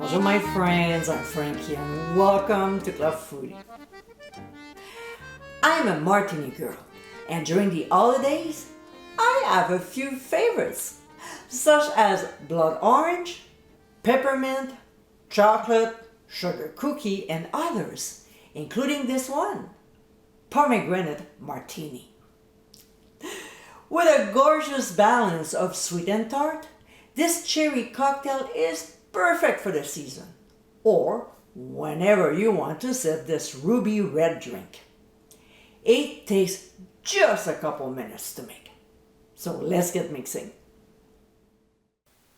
Bonjour my friends, I'm Frankie and welcome to Club Foodie. I'm a martini girl and during the holidays I have a few favorites such as blood orange, peppermint, chocolate, sugar cookie and others, including this one, Pomegranate Martini. With a gorgeous balance of sweet and tart, this cherry cocktail is perfect for the season, or whenever you want to sip this ruby red drink. It takes just a couple minutes to make, so let's get mixing.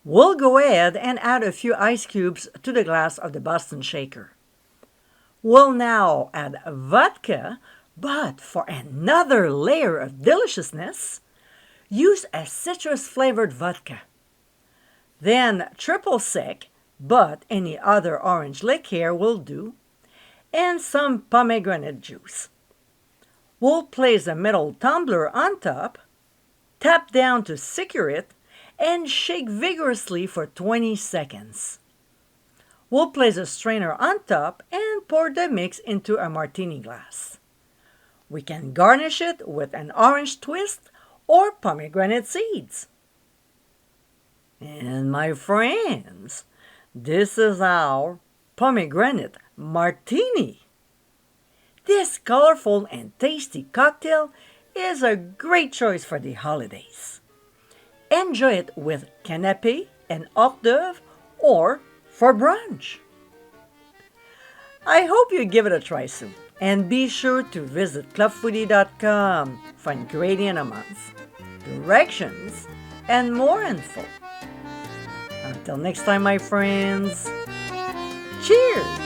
We'll go ahead and add a few ice cubes to the glass of the Boston shaker. We'll now add vodka, but for another layer of deliciousness, use a citrus-flavored vodka. Then triple sec, but any other orange liqueur will do, and some pomegranate juice. We'll place a metal tumbler on top, tap down to secure it, and shake vigorously for 20 seconds. We'll place a strainer on top and pour the mix into a martini glass. We can garnish it with an orange twist or pomegranate seeds. And my friends, this is our Pomegranate Martini. This colorful and tasty cocktail is a great choice for the holidays. Enjoy it with canapé and hors d'oeuvre or for brunch. I hope you give it a try soon. And be sure to visit clubfoodie.com for ingredient amounts, directions, and more info. Until next time, my friends, cheers!